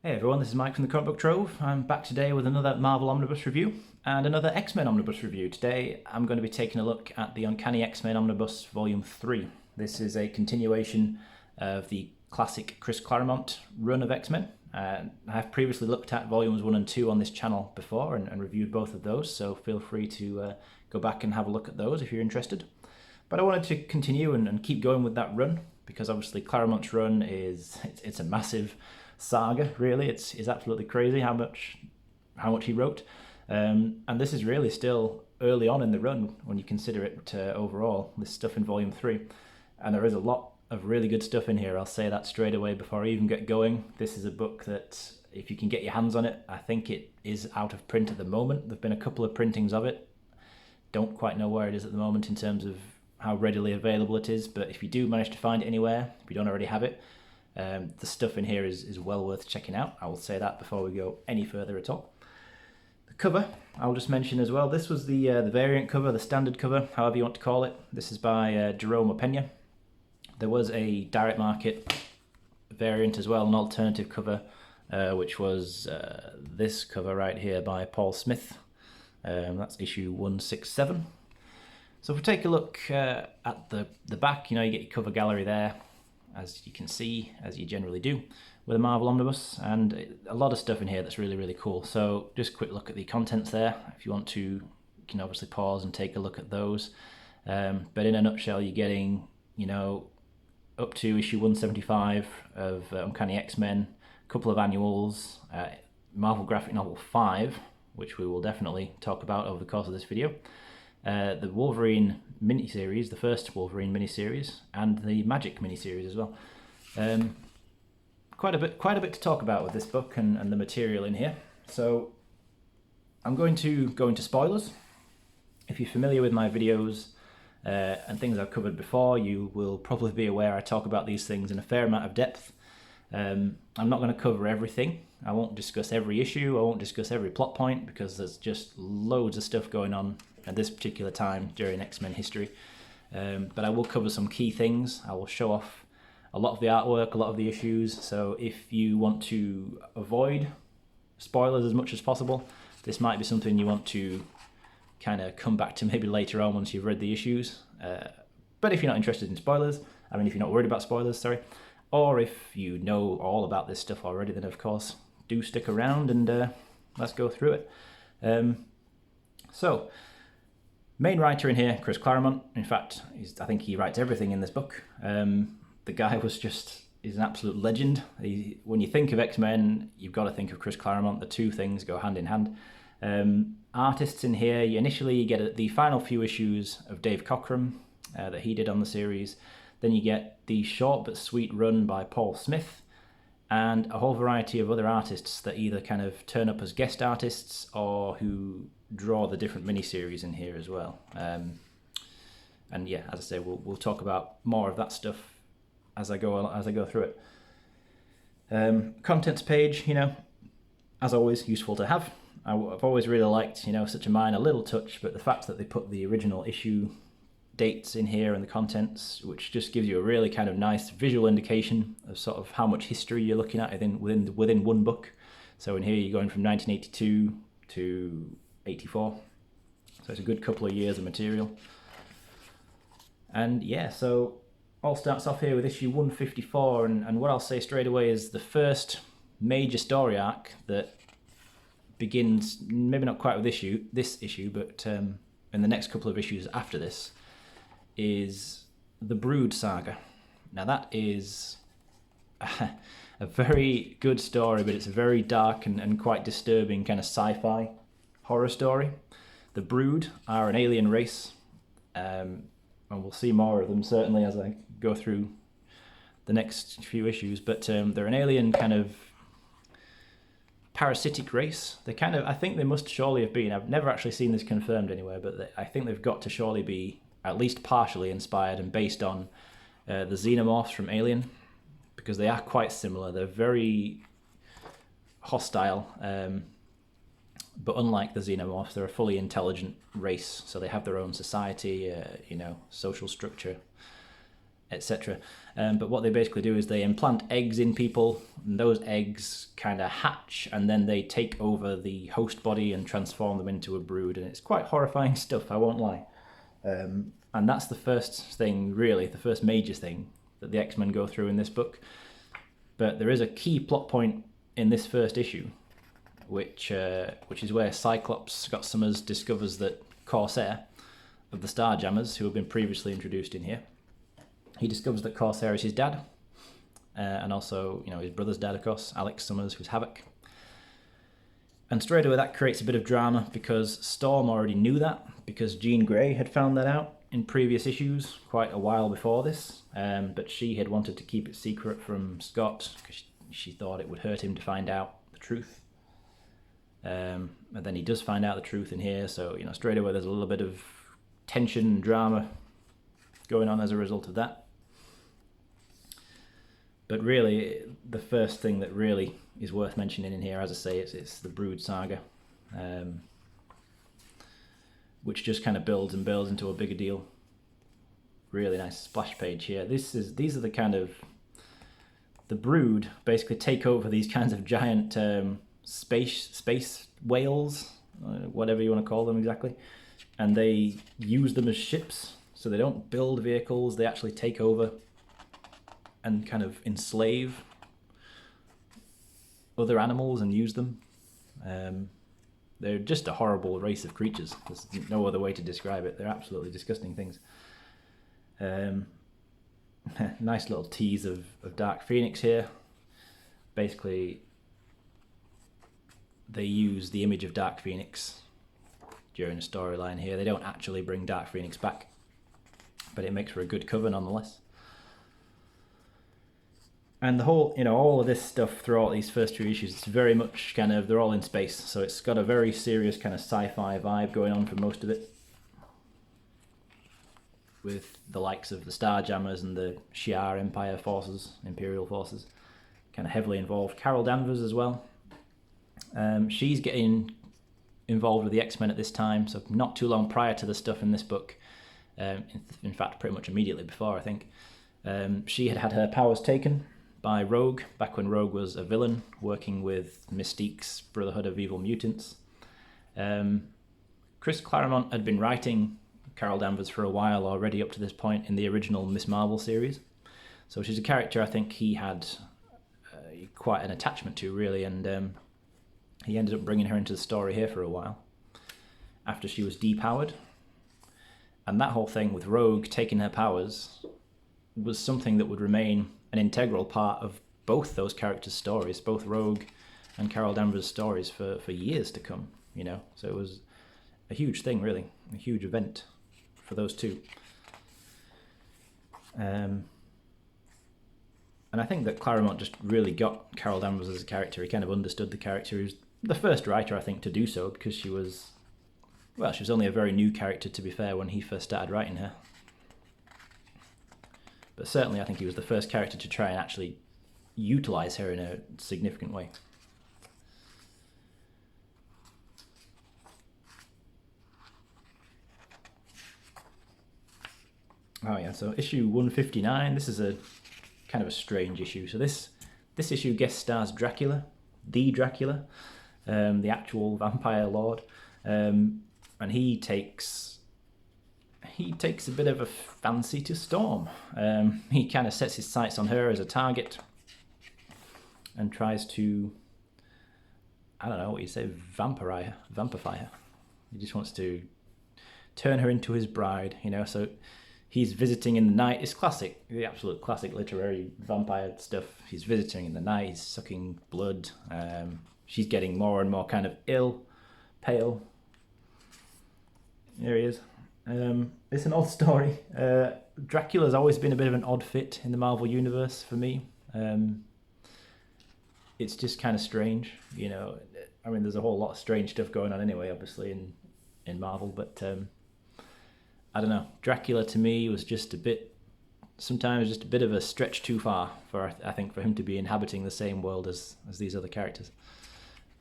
Hey everyone, this is Mike from the Comic Book Trove. I'm back today with another Marvel Omnibus review and another X-Men Omnibus review. Today I'm going to be taking a look at the Uncanny X-Men Omnibus Volume 3. This is a continuation of the classic Chris Claremont run of X-Men. I have previously looked at Volumes 1 and 2 on this channel before and reviewed both of those, so feel free to go back and have a look at those if you're interested. But I wanted to continue and keep going with that run, because obviously Claremont's run it's a massive saga, really. It's absolutely crazy how much he wrote, and this is really still early on in the run when you consider it overall, this stuff in Volume 3, and there is a lot of really good stuff in here. I'll say that straight away before I even get going. This is a book that, if you can get your hands on it, I think it is out of print at the moment. There've been a couple of printings of it. Don't quite know where it is at the moment in terms of how readily available it is, but if you do manage to find it anywhere, if you don't already have it, the stuff in here is well worth checking out. I will say that before we go any further at all. The cover, I'll just mention as well, this was the variant cover, the standard cover, however you want to call it. This is by Jerome Opeña. There was a direct market variant as well, an alternative cover, which was this cover right here by Paul Smith. That's issue 167. So if we take a look at the back, you get your cover gallery there, as you can see, as you generally do with a Marvel Omnibus, and a lot of stuff in here that's really, really cool. So just a quick look at the contents there. If you want to, you can obviously pause and take a look at those. But in a nutshell, you're getting, up to issue 175 of Uncanny X-Men, a couple of annuals, Marvel Graphic Novel 5, which we will definitely talk about over the course of this video, the Wolverine miniseries, the first Wolverine miniseries, and the Magic miniseries as well. Quite a bit to talk about with this book and the material in here. So I'm going to go into spoilers. If you're familiar with my videos and things I've covered before, you will probably be aware I talk about these things in a fair amount of depth. I'm not going to cover everything. I won't discuss every issue. I won't discuss every plot point, because there's just loads of stuff going on at this particular time during X-Men history. But I will cover some key things. I will show off a lot of the artwork, a lot of the issues. So if you want to avoid spoilers as much as possible, this might be something you want to kind of come back to maybe later on once you've read the issues. But if you're not interested in spoilers, if you're not worried about spoilers, sorry, or if you know all about this stuff already, then of course do stick around and let's go through it. So, main writer in here, Chris Claremont. In fact, I think he writes everything in this book. The guy is an absolute legend. When you think of X-Men, you've got to think of Chris Claremont. The two things go hand in hand. Artists in here, you initially get the final few issues of Dave Cockrum that he did on the series. Then you get the short but sweet run by Paul Smith, and a whole variety of other artists that either kind of turn up as guest artists or who draw the different miniseries in here as well. And yeah, as I say, we'll talk about more of that stuff as I go through it. Contents page, as always, useful to have. I've always really liked, such a minor little touch, but the fact that they put the original issue dates in here and the contents, which just gives you a really kind of nice visual indication of sort of how much history you're looking at within one book. So in here you're going from 1982 to 84, so it's a good couple of years of material. And yeah, so all starts off here with issue 154, and what I'll say straight away is the first major story arc that begins, maybe not quite with this issue, but in the next couple of issues after this, is the Brood Saga. Now that is a very good story, but it's a very dark and quite disturbing kind of sci-fi horror story. The Brood are an alien race, and we'll see more of them certainly as I go through the next few issues, but they're an alien kind of parasitic race. I think they must surely have been, I've never actually seen this confirmed anywhere, but I think they've got to surely be at least partially inspired and based on the xenomorphs from Alien, because they are quite similar. They're very hostile, but unlike the xenomorphs, they're a fully intelligent race, so they have their own society, social structure, etc. But what they basically do is they implant eggs in people and those eggs kind of hatch, and then they take over the host body and transform them into a brood, and it's quite horrifying stuff, I won't lie. And that's the first thing, really, the first major thing that the X-Men go through in this book. But there is a key plot point in this first issue, which is where Cyclops, Scott Summers, discovers that Corsair of the Starjammers, who have been previously introduced in here, he discovers that Corsair is his dad, and also, his brother's dad, of course, Alex Summers, who's Havoc. And straight away that creates a bit of drama, because Storm already knew that, because Jean Grey had found that out in previous issues, quite a while before this, but she had wanted to keep it secret from Scott, because she thought it would hurt him to find out the truth. And then he does find out the truth in here, so straight away there's a little bit of tension and drama going on as a result of that. But really, the first thing that really is worth mentioning in here, as I say, it's the Brood Saga, which just kind of builds and builds into a bigger deal. Really nice splash page here. These are the kind of, the Brood basically take over these kinds of giant space whales, whatever you want to call them exactly, and they use them as ships. So they don't build vehicles, they actually take over and kind of enslave other animals and use them. They're just a horrible race of creatures. There's no other way to describe it. They're absolutely disgusting things. Nice little tease of Dark Phoenix here. Basically, they use the image of Dark Phoenix during a storyline here. They don't actually bring Dark Phoenix back, but it makes for a good cover nonetheless. And the whole, all of this stuff throughout these first few issues, it's very much kind of, they're all in space, so it's got a very serious kind of sci-fi vibe going on for most of it, with the likes of the Starjammers and the Shi'ar Empire forces, Imperial forces, kind of heavily involved. Carol Danvers as well. She's getting involved with the X-Men at this time, so not too long prior to the stuff in this book. In fact, pretty much immediately before, I think. She had her powers taken by Rogue, back when Rogue was a villain, working with Mystique's Brotherhood of Evil Mutants. Chris Claremont had been writing Carol Danvers for a while already up to this point in the original Miss Marvel series. So she's a character I think he had quite an attachment to, really, and he ended up bringing her into the story here for a while, after she was depowered. And that whole thing with Rogue taking her powers was something that would remain an integral part of both those characters' stories, both Rogue and Carol Danvers' stories for years to come, So it was a huge thing, really, a huge event for those two. And I think that Claremont just really got Carol Danvers as a character. He kind of understood the character. He was the first writer, I think, to do so, because she was only a very new character, to be fair, when he first started writing her. But certainly I think he was the first character to try and actually utilize her in a significant way. Oh yeah, so issue 159, this is a kind of a strange issue. So this issue guest stars Dracula, the Dracula, the actual vampire lord, and he takes a bit of a fancy to Storm. He kind of sets his sights on her as a target and tries to, I don't know what you say, vampify her. He just wants to turn her into his bride, so he's visiting in the night. It's classic, the absolute classic literary vampire stuff. He's visiting in the night, he's sucking blood. She's getting more and more kind of ill, pale. There he is. It's an odd story. Dracula's always been a bit of an odd fit in the Marvel universe for me. It's just kind of strange, I mean, there's a whole lot of strange stuff going on anyway, obviously, in Marvel, but I don't know. Dracula to me was sometimes just a bit of a stretch too far I think, for him to be inhabiting the same world as these other characters.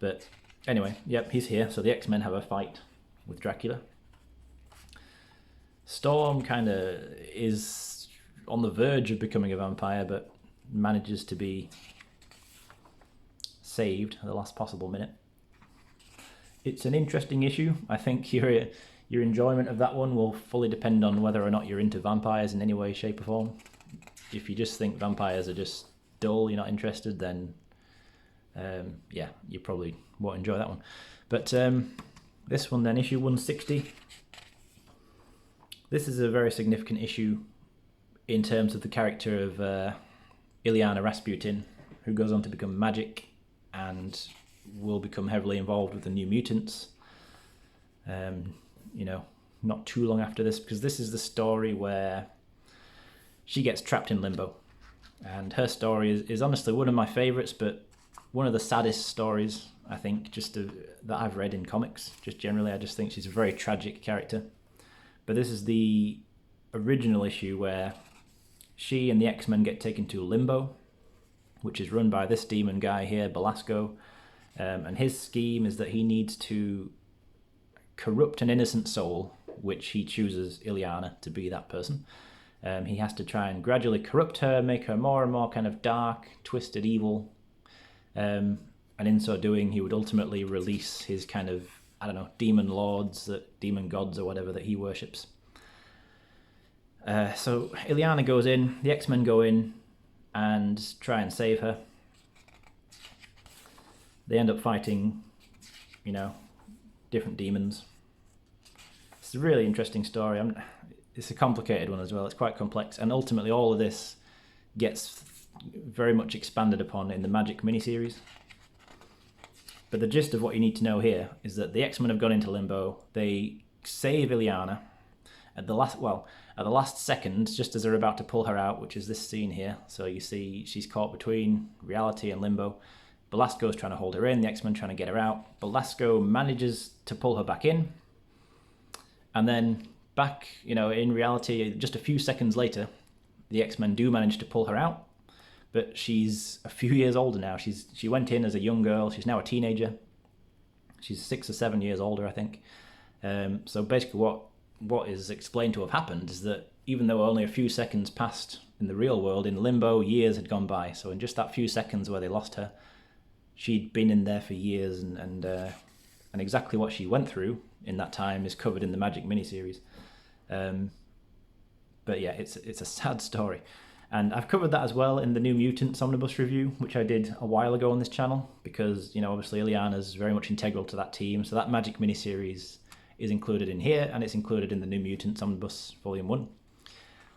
But anyway, yep, he's here. So the X-Men have a fight with Dracula. Storm kind of is on the verge of becoming a vampire, but manages to be saved at the last possible minute. It's an interesting issue. I think your enjoyment of that one will fully depend on whether or not you're into vampires in any way, shape or form. If you just think vampires are just dull, you're not interested, then yeah, you probably won't enjoy that one. But this one then, issue 160. This is a very significant issue in terms of the character of Iliana Rasputin, who goes on to become magic and will become heavily involved with the New Mutants. You know, not too long after this, because this is the story where she gets trapped in Limbo. And her story is honestly one of my favourites, but one of the saddest stories, I think, that I've read in comics. Just generally, I just think she's a very tragic character. But this is the original issue where she and the X-Men get taken to Limbo, which is run by this demon guy here, Belasco. And his scheme is that he needs to corrupt an innocent soul, which he chooses Iliana to be that person. He has to try and gradually corrupt her, make her more and more kind of dark, twisted, evil. And in so doing, he would ultimately release his kind of, I don't know, demon lords, demon gods or whatever that he worships. So Iliana goes in, the X-Men go in and try and save her. They end up fighting, you know, different demons. It's a really interesting story. It's a complicated one as well. It's quite complex. And ultimately all of this gets very much expanded upon in the Magic miniseries. But the gist of what you need to know here is that the X-Men have gone into Limbo. They save Iliana at the last second, just as they're about to pull her out, which is this scene here. So you see she's caught between reality and Limbo. Belasco's trying to hold her in, the X-Men trying to get her out. Belasco manages to pull her back in. And then back, you know, in reality, just a few seconds later, the X-Men do manage to pull her out. But she's a few years older now. She went in as a young girl. She's now a teenager. She's 6 or 7 years older, I think. So basically what is explained to have happened is that even though only a few seconds passed in the real world, in Limbo, years had gone by. So in just that few seconds where they lost her, she'd been in there for years. And exactly what she went through in that time is covered in the Magic miniseries. But yeah, it's a sad story. And I've covered that as well in the New Mutants Omnibus review, which I did a while ago on this channel, because, you know, obviously Iliana's very much integral to that team. So that Magic miniseries is included in here, and it's included in the New Mutants Omnibus Volume 1.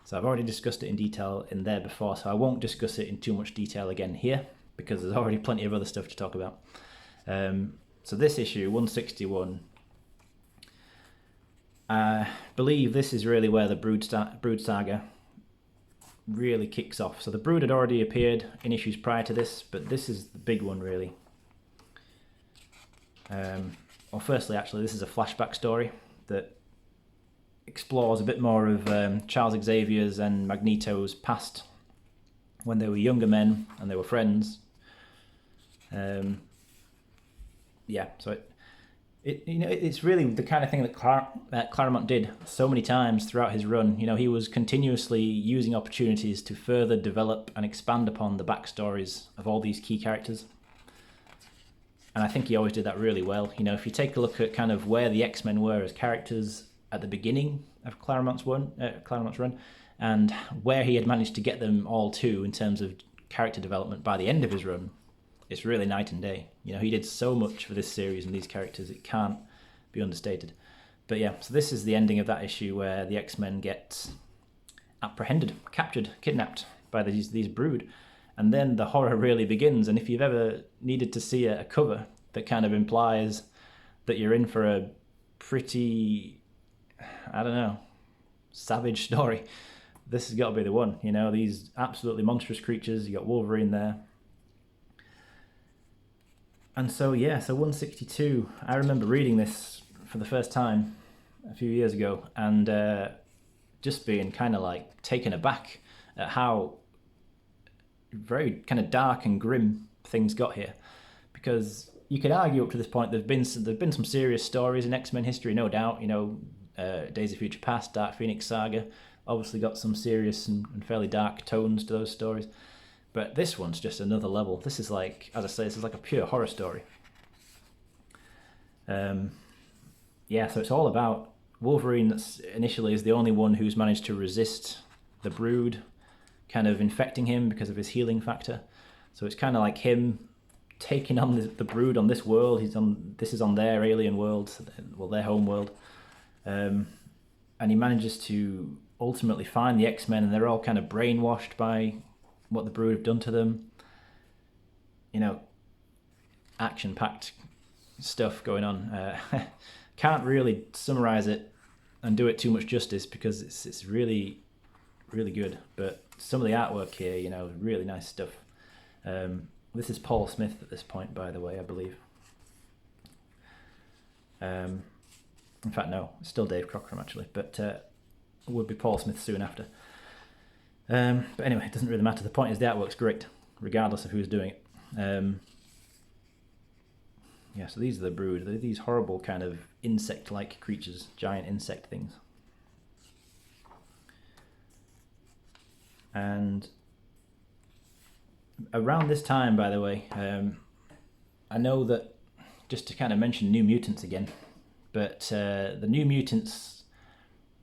So I've already discussed it in detail in there before, so I won't discuss it in too much detail again here, because there's already plenty of other stuff to talk about. So this issue, 161, I believe this is really where the Brood Saga really kicks off. So the Brood had already appeared in issues prior to this, but this is the big one really. Well, firstly, actually, this is a flashback story that explores a bit more of Charles Xavier's and Magneto's past when they were younger men and they were friends. Yeah, so it's really the kind of thing that Claremont did so many times throughout his run. You know, he was continuously using opportunities to further develop and expand upon the backstories of all these key characters. And I think he always did that really well. You know, if you take a look at kind of where the X-Men were as characters at the beginning of Claremont's run, and where he had managed to get them all to in terms of character development by the end of his run, it's really night and day. You know, he did so much for this series and these characters, it can't be understated. But yeah, so this is the ending of that issue where the X-Men get apprehended, captured, kidnapped by these Brood. And then the horror really begins. And if you've ever needed to see a cover that kind of implies that you're in for a pretty, I don't know, savage story, this has got to be the one. You know, these absolutely monstrous creatures. You got Wolverine there. And so, yeah, so 162, I remember reading this for the first time a few years ago and just being kind of like taken aback at how very kind of dark and grim things got here. Because you could argue up to this point there've been some serious stories in X-Men history, no doubt. You know, Days of Future Past, Dark Phoenix Saga, obviously got some serious and fairly dark tones to those stories. But this one's just another level. This is like, as I say, this is like a pure horror story. Yeah, so it's all about Wolverine. That's initially is the only one who's managed to resist the Brood kind of infecting him because of his healing factor. So it's kind of like him taking on the Brood on this world. This is on their alien world, well, their home world. And he manages to ultimately find the X-Men, and they're all kind of brainwashed by what the Brood have done to them. You know, action-packed stuff going on. Can't really summarize it and do it too much justice because it's really, really good. But some of the artwork here, you know, really nice stuff. This is Paul Smith at this point, by the way, I believe. In fact, no, it's still Dave Cockrum actually, but it would be Paul Smith soon after. But anyway, it doesn't really matter. The point is the artwork's great, regardless of who's doing it. Yeah, so these are the Brood. They're these horrible kind of insect-like creatures, giant insect things. And around this time, by the way, I know that, just to kind of mention New Mutants again, but the New Mutants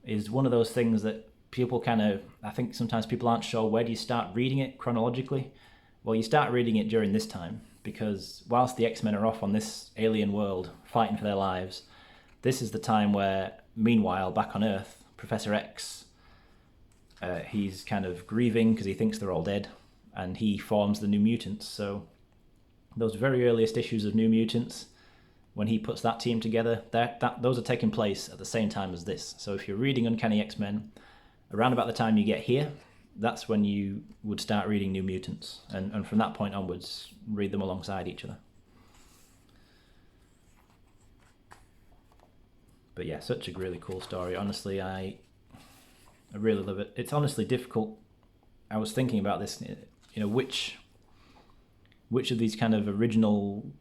is one of those things that people kind of, I think sometimes people aren't sure where do you start reading it chronologically. Well, you start reading it during this time, because whilst the X-Men are off on this alien world fighting for their lives, this is the time where, meanwhile, back on Earth, Professor X, he's kind of grieving because he thinks they're all dead, and he forms the New Mutants. So those very earliest issues of New Mutants, when he puts that team together, those are taking place at the same time as this. So if you're reading Uncanny X-Men, around about the time you get here, that's when you would start reading New Mutants. And from that point onwards, read them alongside each other. But yeah, such a really cool story. Honestly, I really love it. It's honestly difficult. I was thinking about this, you know, which of these kind of original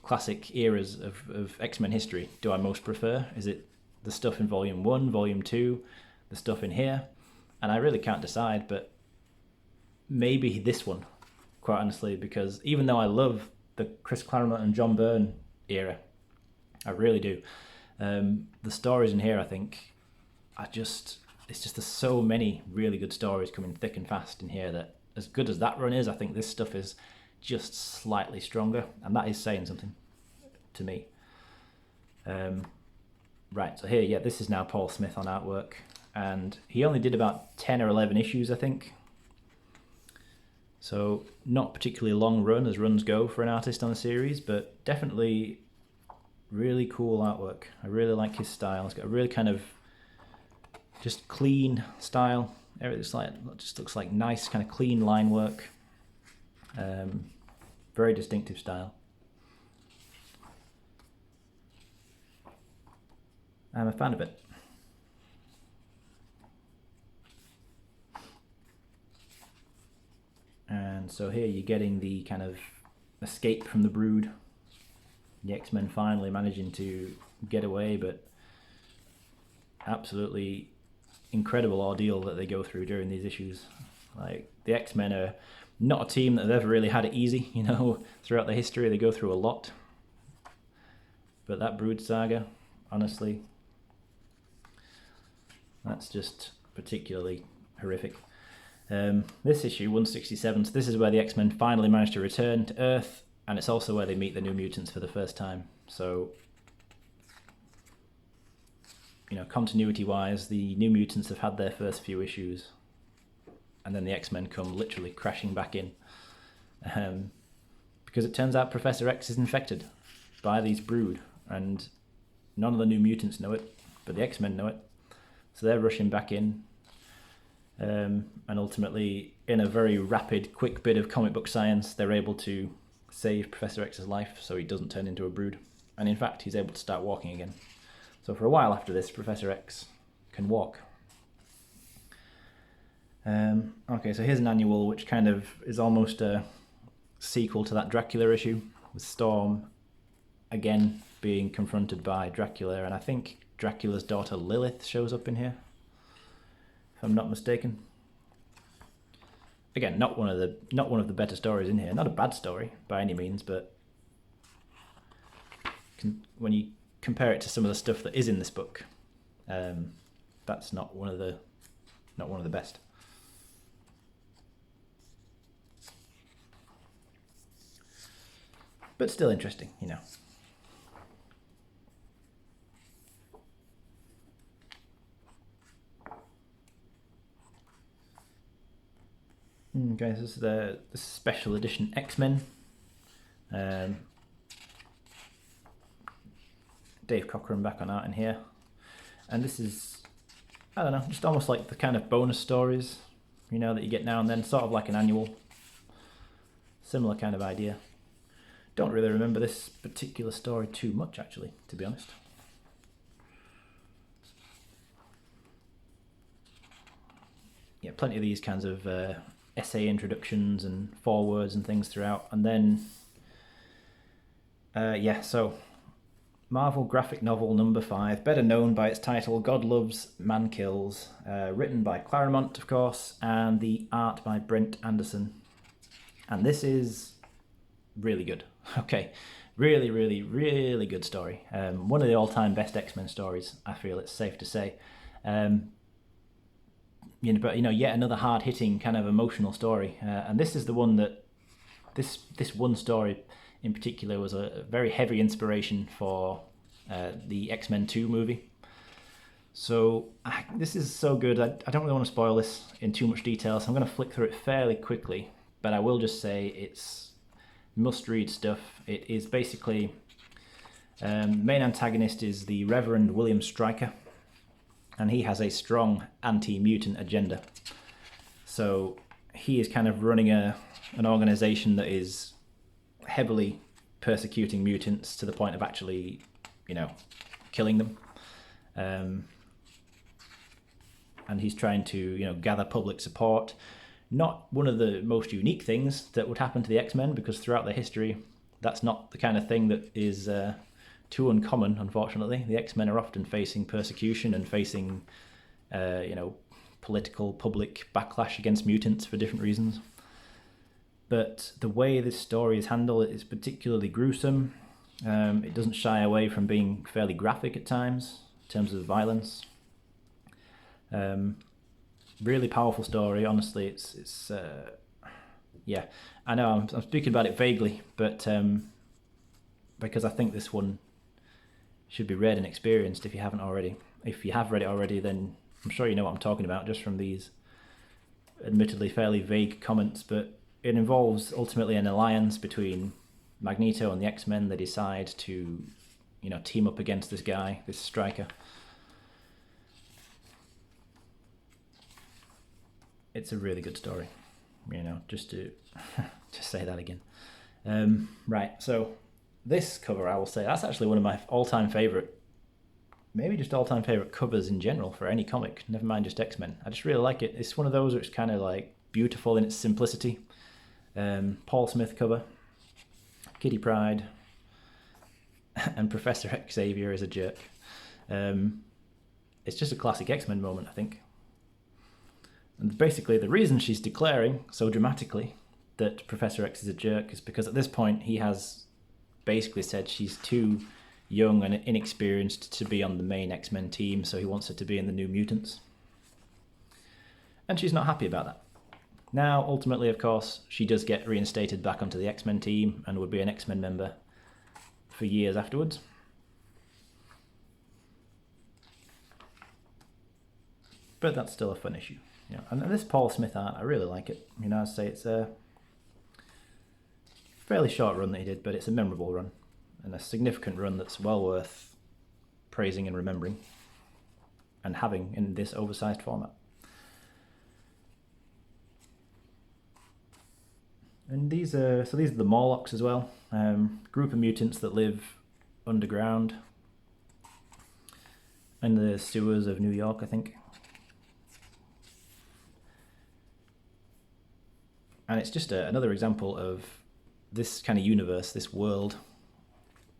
classic eras of X-Men history do I most prefer? Is it the stuff in Volume 1, Volume 2, the stuff in here? And I really can't decide, but maybe this one, quite honestly, because even though I love the Chris Claremont and John Byrne era, I really do, the stories in here, I think, it's just there's so many really good stories coming thick and fast in here that as good as that run is, I think this stuff is just slightly stronger, and that is saying something to me. Right, so here, yeah, this is now Paul Smith on artwork, and he only did about 10 or 11 issues, I think. So not particularly long run as runs go for an artist on a series, but definitely really cool artwork. I really like his style. It's got a really kind of just clean style. It just looks like nice kind of clean line work. Very distinctive style. I'm a fan of it. And so here you're getting the kind of escape from the Brood. The X-Men finally managing to get away, but absolutely incredible ordeal that they go through during these issues. Like, the X-Men are not a team that have ever really had it easy, you know, throughout their history. They go through a lot. But that Brood Saga, honestly, that's just particularly horrific. This issue, 167, so this is where the X-Men finally manage to return to Earth, and it's also where they meet the New Mutants for the first time. So, you know, continuity-wise, the New Mutants have had their first few issues, and then the X-Men come literally crashing back in. Because it turns out Professor X is infected by these Brood, and none of the New Mutants know it, but the X-Men know it. So they're rushing back in, and ultimately, in a very rapid, quick bit of comic book science, they're able to save Professor X's life so he doesn't turn into a Brood. And in fact, he's able to start walking again. So for a while after this, Professor X can walk. Okay, so here's an annual which kind of is almost a sequel to that Dracula issue, with Storm again being confronted by Dracula, and I think Dracula's daughter Lilith shows up in here, if I'm not mistaken. again, not one of the better stories in here. Not a bad story by any means, but when you compare it to some of the stuff that is in this book, that's not one of the best. But still interesting, you know. Okay, this is the special edition X-Men. Dave Cochran back on art in here. And this is, I don't know, just almost like the kind of bonus stories, you know, that you get now and then, sort of like an annual. Similar kind of idea. Don't really remember this particular story too much, actually, to be honest. Yeah, plenty of these kinds of essay introductions and forewords and things throughout. And then, yeah, so Marvel graphic novel number 5, better known by its title, God Loves, Man Kills, written by Claremont, of course, and the art by Brent Anderson. And this is really good. Okay, really, really, really good story. One of the all-time best X-Men stories, I feel it's safe to say. You know, but you know, yet another hard-hitting kind of emotional story, and this is the one that this one story in particular was a very heavy inspiration for the X-Men 2 movie. So this is so good. I don't really want to spoil this in too much detail, so I'm going to flick through it fairly quickly. But I will just say it's must-read stuff. It is basically the main antagonist is the Reverend William Stryker. And he has a strong anti-mutant agenda. So he is kind of running an organization that is heavily persecuting mutants to the point of actually, you know, killing them. And he's trying to, you know, gather public support. Not one of the most unique things that would happen to the X-Men, because throughout their history, that's not the kind of thing that is too uncommon, unfortunately. The X-Men are often facing persecution and facing, you know, political, public backlash against mutants for different reasons. But the way this story is handled is particularly gruesome. It doesn't shy away from being fairly graphic at times, in terms of violence. Really powerful story, honestly. It's yeah, I know I'm speaking about it vaguely, but because I think this one should be read and experienced if you haven't already. If you have read it already, then I'm sure you know what I'm talking about just from these admittedly fairly vague comments, but it involves ultimately an alliance between Magneto and the X-Men. They decide to, you know, team up against this guy, this Stryker. It's a really good story, you know, just to just say that again. Right, so this cover, I will say, that's actually one of my all-time favourite, maybe just all-time favourite covers in general for any comic, never mind just X-Men. I just really like it. It's one of those which is kind of like beautiful in its simplicity. Paul Smith cover, Kitty Pryde, and Professor Xavier is a jerk. It's just a classic X-Men moment, I think. And basically the reason she's declaring so dramatically that Professor X is a jerk is because at this point he has basically said she's too young and inexperienced to be on the main X-Men team, so he wants her to be in the New Mutants. And she's not happy about that. Now, ultimately, of course, she does get reinstated back onto the X-Men team and would be an X-Men member for years afterwards. But that's still a fun issue. You know, and this Paul Smith art, I really like it. You know, I'd say it's a fairly short run that he did, but it's a memorable run and a significant run that's well worth praising and remembering and having in this oversized format. And these are the Morlocks as well, group of mutants that live underground in the sewers of New York, I think. And it's just another example of this kind of universe, this world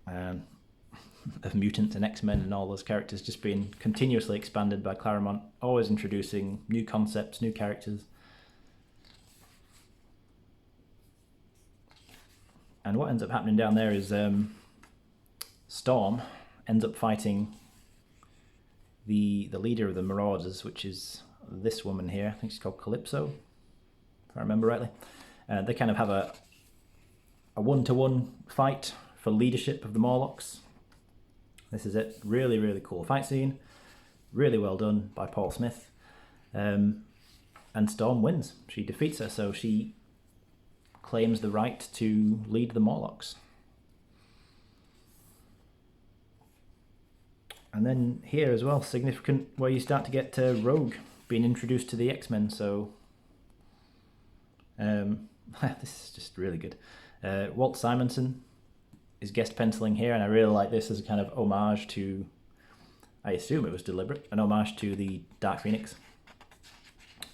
of mutants and X-Men and all those characters just being continuously expanded by Claremont, always introducing new concepts, new characters. And what ends up happening down there is Storm ends up fighting the leader of the Marauders, which is this woman here. I think she's called Calypso, if I remember rightly. They kind of have a one-to-one fight for leadership of the Morlocks. This is it. Really, really cool fight scene. Really well done by Paul Smith. And Storm wins. She defeats her, so she claims the right to lead the Morlocks. And then here as well, significant where you start to get Rogue being introduced to the X-Men, so this is just really good. Walt Simonson is guest penciling here, and I really like this as a kind of homage to, I assume it was deliberate, an homage to the Dark Phoenix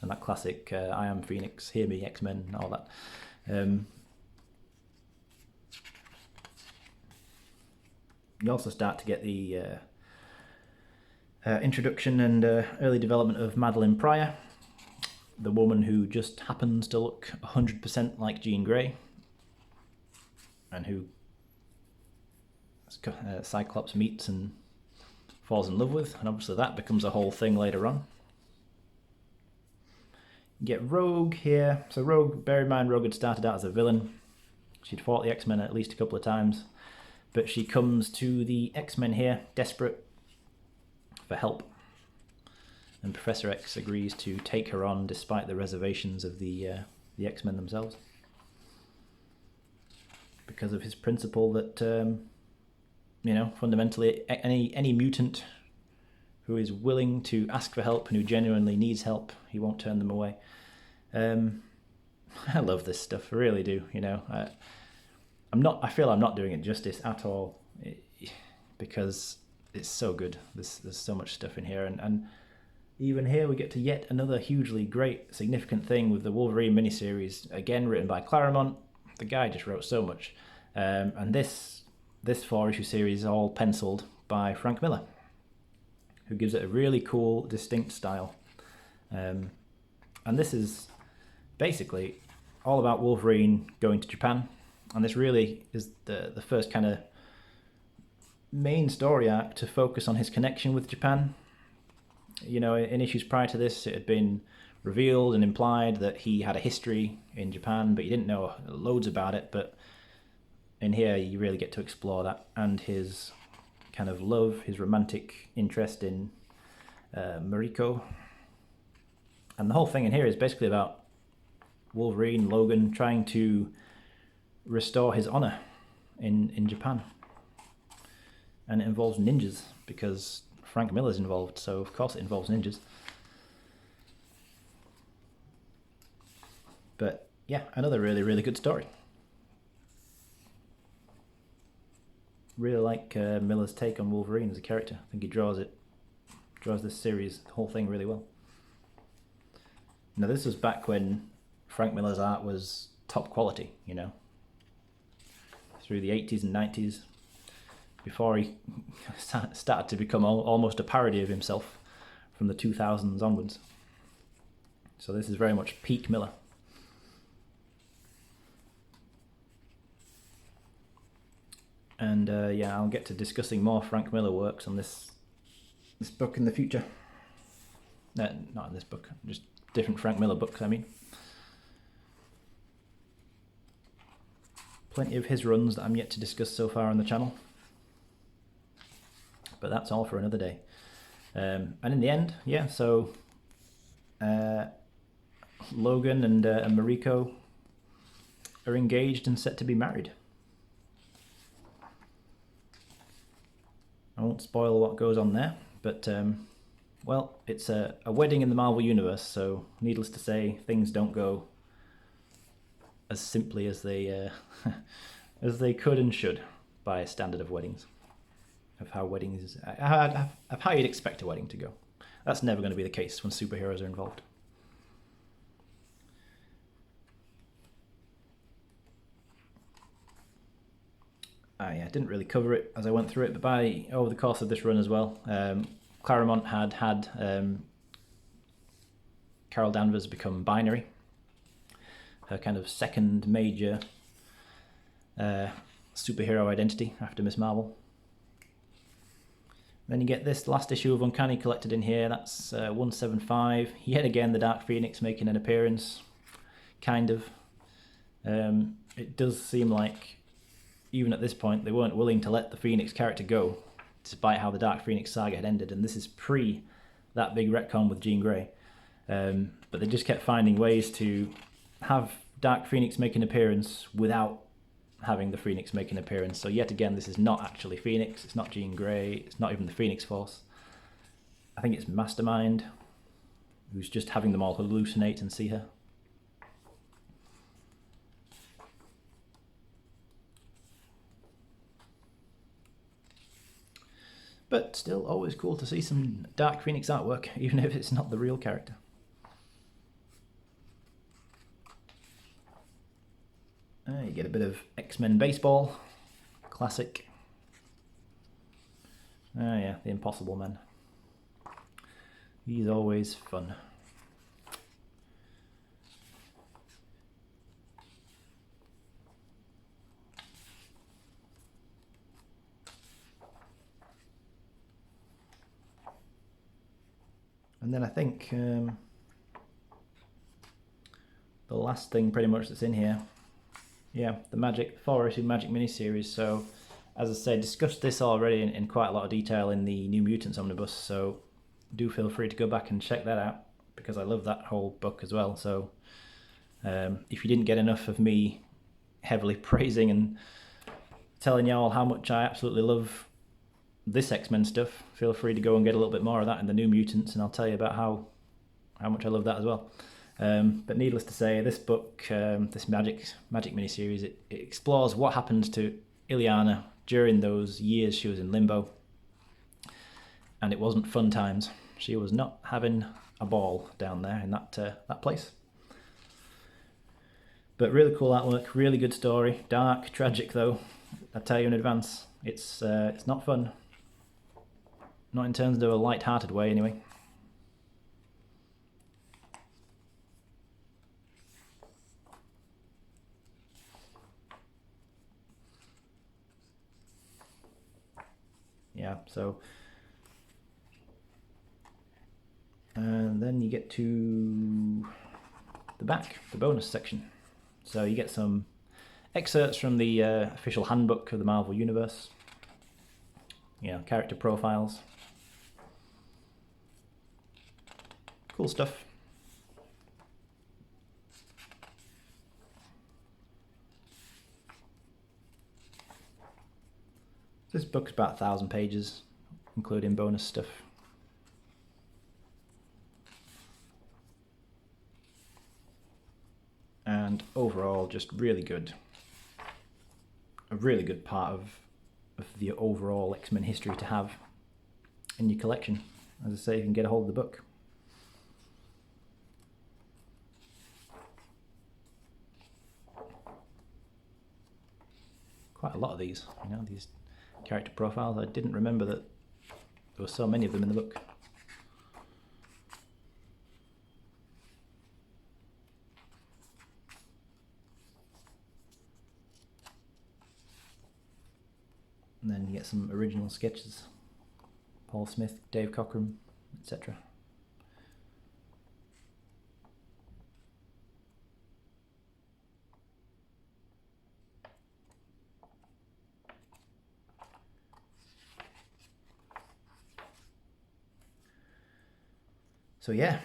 and that classic I am Phoenix, hear me X-Men and all that. You also start to get the introduction and early development of Madeline Pryor, the woman who just happens to look 100% like Jean Grey, and who Cyclops meets and falls in love with, and obviously that becomes a whole thing later on. You get Rogue here. So Rogue, bear in mind, Rogue had started out as a villain. She'd fought the X-Men at least a couple of times, but she comes to the X-Men here, desperate for help. And Professor X agrees to take her on despite the reservations of the X-Men themselves, because of his principle that fundamentally any mutant who is willing to ask for help and who genuinely needs help, he won't turn them away. I love this stuff, I really do. I feel I'm not doing it justice at all, because it's so good. There's so much stuff in here, and even here we get to yet another hugely great, significant thing with the Wolverine miniseries, again written by Claremont. The guy just wrote so much, and this 4-issue series is all penciled by Frank Miller, who gives it a really cool, distinct style. And this is basically all about Wolverine going to Japan, and this really is the first kind of main story arc to focus on his connection with Japan. In issues prior to this, it had been revealed and implied that he had a history in Japan, but you didn't know loads about it. But in here, you really get to explore that, and his kind of love, his romantic interest in Mariko. And the whole thing in here is basically about Wolverine, Logan, trying to restore his honor in Japan. And it involves ninjas, because Frank Miller's involved, so of course it involves ninjas. But yeah, another really, really good story. Really like Miller's take on Wolverine as a character. I think he draws this series, the whole thing, really well. Now this was back when Frank Miller's art was top quality, through the 80s and 90s, before he started to become almost a parody of himself from the 2000s onwards. So this is very much peak Miller. And I'll get to discussing more Frank Miller works on this book in the future. Not in this book, just different Frank Miller books, I mean. Plenty of his runs that I'm yet to discuss so far on the channel. But that's all for another day. And in the end, so Logan and Mariko are engaged and set to be married. I won't spoil what goes on there, but it's a wedding in the Marvel Universe, so needless to say, things don't go as simply as they as they could and should by a standard of weddings, of how you'd expect a wedding to go. That's never going to be the case when superheroes are involved. I didn't really cover it as I went through it, but over the course of this run as well, Claremont had Carol Danvers become binary. Her kind of second major superhero identity after Miss Marvel. Then you get this last issue of Uncanny collected in here. That's 175. Yet again, the Dark Phoenix making an appearance, kind of. It does seem like, even at this point, they weren't willing to let the Phoenix character go, despite how the Dark Phoenix saga had ended. And this is pre that big retcon with Jean Grey. But they just kept finding ways to have Dark Phoenix make an appearance without having the Phoenix make an appearance. So yet again, this is not actually Phoenix, it's not Jean Grey, it's not even the Phoenix Force. I think it's Mastermind, who's just having them all hallucinate and see her. But still, always cool to see some Dark Phoenix artwork, even if it's not the real character. You get a bit of X-Men baseball, classic. Ah yeah, the Impossible Man. He's always fun. And then I think the last thing pretty much that's in here, yeah, the 4-issue Magic miniseries. So, as I said, discussed this already in quite a lot of detail in the New Mutants Omnibus, so do feel free to go back and check that out, because I love that whole book as well. So, if you didn't get enough of me heavily praising and telling y'all how much I absolutely love this X-Men stuff, feel free to go and get a little bit more of that in the New Mutants, and I'll tell you about how much I love that as well. But needless to say, this book, this Magic miniseries, it explores what happened to Iliana during those years she was in Limbo, and it wasn't fun times. She was not having a ball down there in that place. But really cool artwork, really good story, dark, tragic though. I tell you in advance, it's not fun. Not in terms of a light-hearted way, anyway. Yeah, so... And then you get to the back, the bonus section. So you get some excerpts from the official handbook of the Marvel Universe. You know, character profiles. Cool stuff. This book's about 1,000 pages, including bonus stuff. And overall, just really good. A really good part of the overall X-Men history to have in your collection. As I say, you can get a hold of the book. Quite a lot of these, you know, these character profiles. I didn't remember that there were so many of them in the book. And then you get some original sketches. Paul Smith, Dave Cockrum, etc. So yeah,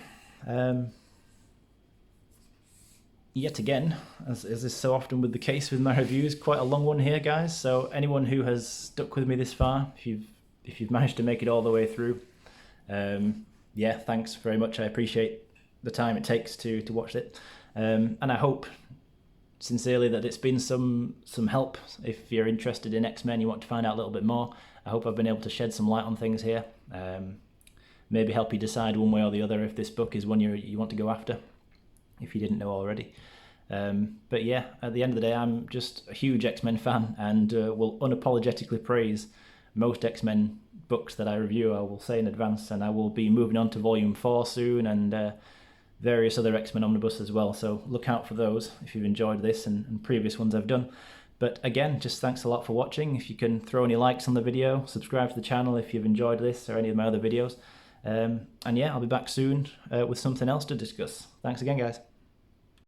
yet again, as is so often with the case with my reviews, quite a long one here, guys. So anyone who has stuck with me this far, if you've managed to make it all the way through, yeah, thanks very much. I appreciate the time it takes to watch it, and I hope sincerely that it's been some help. If you're interested in X-Men, you want to find out a little bit more, I hope I've been able to shed some light on things here. Maybe help you decide one way or the other if this book is one you want to go after, if you didn't know already. But yeah, at the end of the day, I'm just a huge X-Men fan, and will unapologetically praise most X-Men books that I review. I will say in advance, and I will be moving on to Volume 4 soon, and various other X-Men Omnibus as well, so look out for those if you've enjoyed this and previous ones I've done. But again, just thanks a lot for watching. If you can throw any likes on the video, subscribe to the channel if you've enjoyed this or any of my other videos. And yeah, I'll be back soon with something else to discuss. Thanks again, guys.